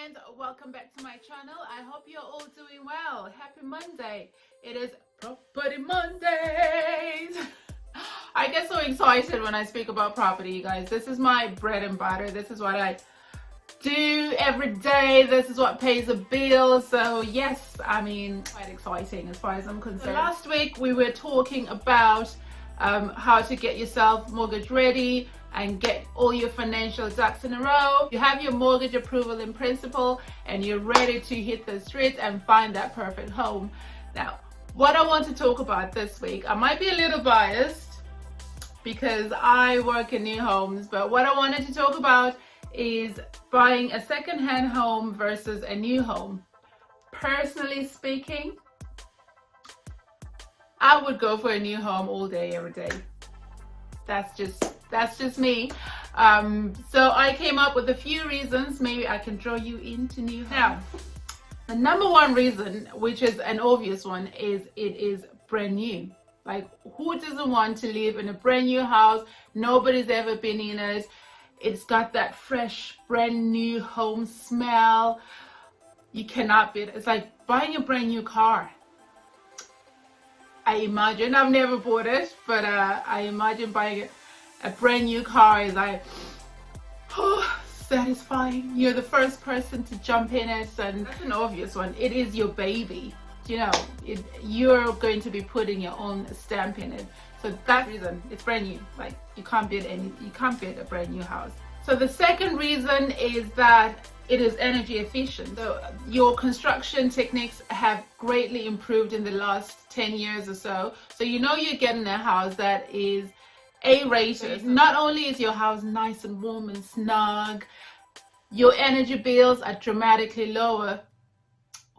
friends, welcome back to my channel. I hope you're all doing well. Happy Monday. It is Property Mondays. I get so excited when I speak about property, you guys. This is my bread and butter. This is what I do every day. This is what pays the bills. So yes, I mean, quite exciting as far as I'm concerned. So last week we were talking about how to get yourself mortgage ready and get all your financial ducks in a row. You have your mortgage approval in principle and you're ready to hit the streets and find that perfect home. Now, what I want to talk about this week, I might be a little biased because I work in new homes, but what I wanted to talk about is buying a second-hand home versus a new home. Personally speaking, I would go for a new home all day, every day. That's just me. So I came up with a few reasons. Maybe I can draw you into new homes. Now, the number one reason, which is an obvious one, is it is brand new. Like, who doesn't want to live in a brand new house? Nobody's ever been in it. It's got that fresh, brand new home smell. You cannot beat it. It's like buying a brand new car. I imagine, I've never bought it, but I imagine buying a brand new car is like, oh, satisfying. You're the first person to jump in it, and that's an obvious one. It is your baby. You know, you're going to be putting your own stamp in it. So that's the reason it's brand new. Like, you can't beat a brand new house. So the second reason is that it is energy efficient. So your construction techniques have greatly improved in the last 10 years or so. So you know you're getting a house that is A-rated. Not only is your house nice and warm and snug, your energy bills are dramatically lower.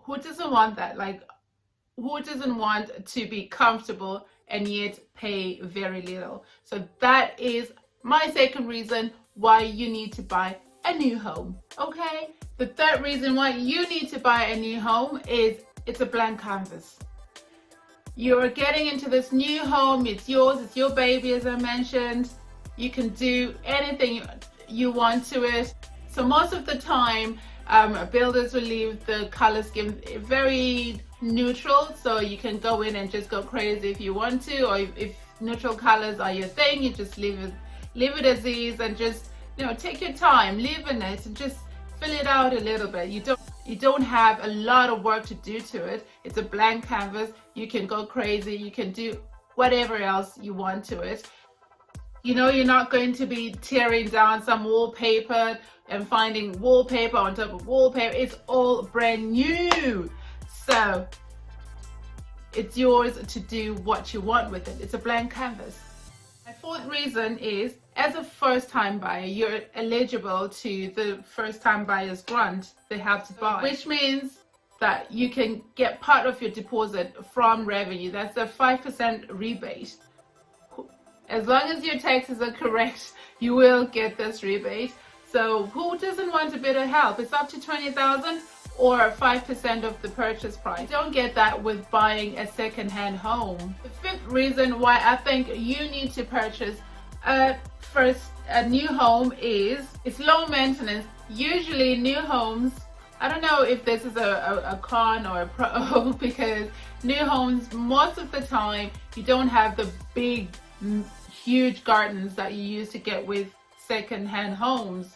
Who doesn't want that? Like, who doesn't want to be comfortable and yet pay very little? So that is my second reason why you need to buy a new home. Okay, the third reason why you need to buy a new home is it's a blank canvas. You're getting into this new home. It's yours, it's your baby, as I mentioned. You can do anything you want to it. So most of the time, builders will leave the color scheme very neutral, so you can go in and just go crazy if you want to, or if neutral colors are your thing, you just leave it as is and just, you know, take your time, live in it and just fill it out a little bit. You don't have a lot of work to do to it. It's a blank canvas. You can go crazy, you can do whatever else you want to it. You know, you're not going to be tearing down some wallpaper and finding wallpaper on top of wallpaper. It's all brand new. So it's yours to do what you want with it. It's a blank canvas. My fourth reason is, as a first-time buyer, you're eligible to the first-time buyer's grant, the Help to Buy, which means that you can get part of your deposit from revenue. That's a 5% rebate. As long as your taxes are correct, you will get this rebate. So who doesn't want a bit of help? It's up to 20,000 or 5% of the purchase price. You don't get that with buying a second-hand home. The fifth reason why I think you need to purchase a new home is it's low maintenance. Usually new homes, I don't know if this is a con or a pro, because new homes, most of the time, you don't have the big, huge gardens that you used to get with second-hand homes.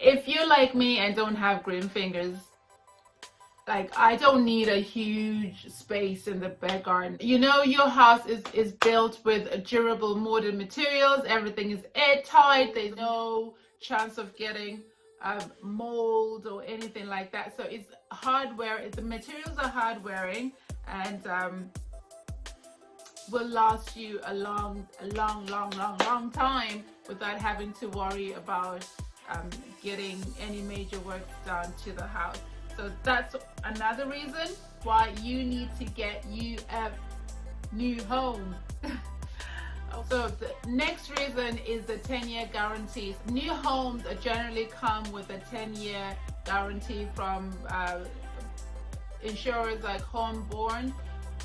If you're like me and don't have green fingers, like, I don't need a huge space in the back garden. You know, your house is built with durable modern materials. Everything is airtight. There's no chance of getting mold or anything like that. So it's hardware. The materials are hard wearing and will last you a long time without having to worry about getting any major work done to the house. So that's another reason why you need to get you a new home. So the next reason is the 10-year guarantees. New homes generally come with a 10-year guarantee from insurers like Homeborn,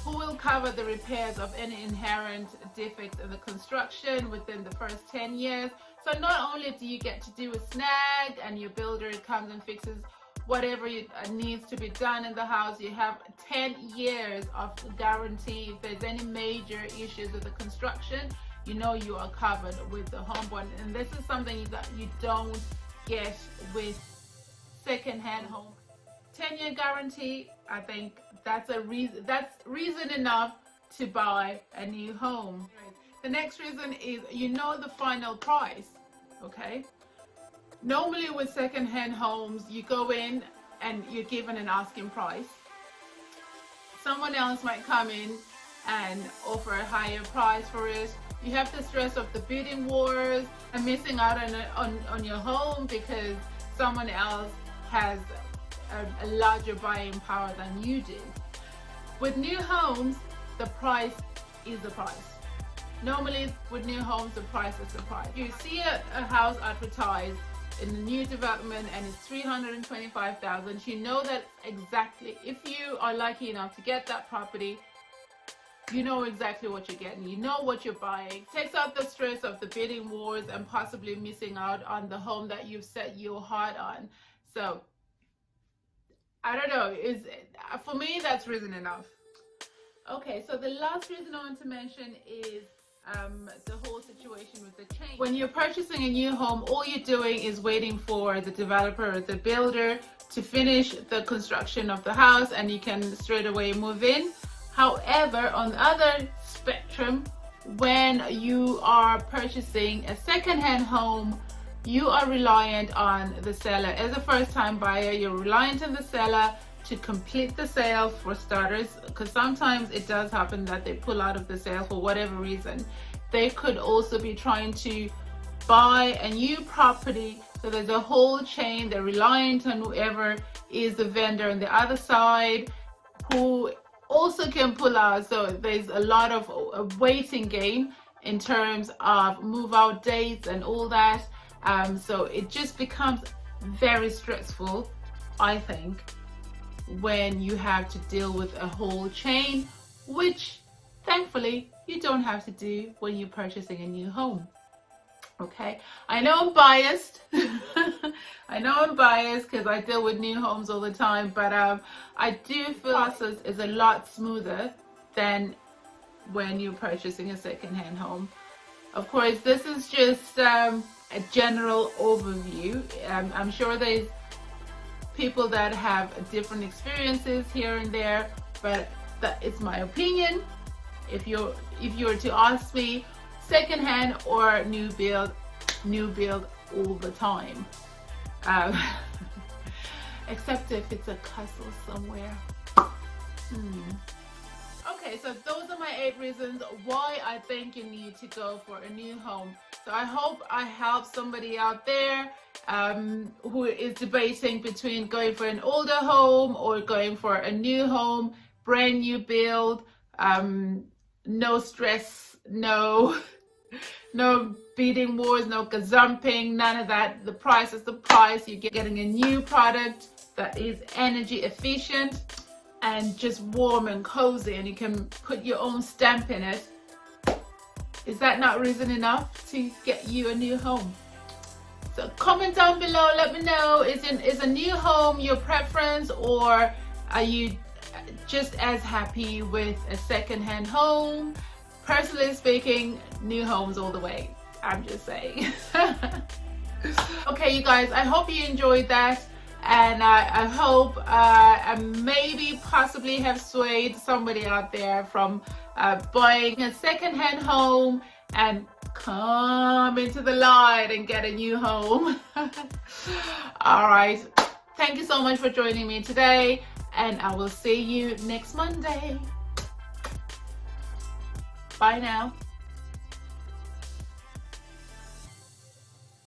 who will cover the repairs of any inherent defects in the construction within the first 10 years. So not only do you get to do a snag and your builder comes and fixes whatever needs to be done in the house. You have 10 years of guarantee. If there's any major issues with the construction, you know you are covered with the home bond. And this is something that you don't get with second-hand home. 10-year guarantee, I think that's reason enough to buy a new home. The next reason is you know the final price, okay? Normally with second-hand homes, you go in and you're given an asking price. Someone else might come in and offer a higher price for it. You have the stress of the bidding wars and missing out on your home because someone else has a larger buying power than you do. With new homes, the price is the price. Normally with new homes, the price is the price. You see a house advertised in the new development and it's 325,000. You know that exactly, if you are lucky enough to get that property, you know exactly what you're getting. You know what you're buying. Takes out the stress of the bidding wars and possibly missing out on the home that you've set your heart on. So I don't know, for me that's reason enough. Okay, so the last reason I want to mention is the whole situation with the chain. When you're purchasing a new home, all you're doing is waiting for the developer or the builder to finish the construction of the house and you can straight away move in. However, on the other spectrum, when you are purchasing a second-hand home, you are reliant on the seller. As a first-time buyer, you're reliant on the seller to complete the sale, for starters, because sometimes it does happen that they pull out of the sale for whatever reason. They could also be trying to buy a new property, so there's a whole chain. They're reliant on whoever is the vendor on the other side who also can pull out. So there's a lot of a waiting game in terms of move out dates and all that. So it just becomes very stressful, I think, when you have to deal with a whole chain, which thankfully you don't have to do when you're purchasing a new home. Okay, I know I'm biased. I know I'm biased because I deal with new homes all the time, but I do feel the process is a lot smoother than when you're purchasing a second-hand home. Of course, this is just a general overview. I'm sure there's people that have different experiences here and there, but that is my opinion. If you were to ask me, second-hand or new build all the time, except if it's a castle somewhere. Okay, so those are my 8 reasons why I think you need to go for a new home. So I hope I help somebody out there who is debating between going for an older home or going for a new home, brand new build, no stress, no bidding wars, no gazumping, none of that. The price is the price. You're getting a new product that is energy efficient and just warm and cozy, and you can put your own stamp in it. Is that not reason enough to get you a new home? So comment down below, let me know, is a new home your preference, or are you just as happy with a second-hand home? Personally speaking, new homes all the way. I'm just saying. Okay, you guys, I hope you enjoyed that, and I hope I maybe possibly have swayed somebody out there from buying a second-hand home and come into the light and get a new home. All right, thank you so much for joining me today, and I will see you next Monday. Bye now.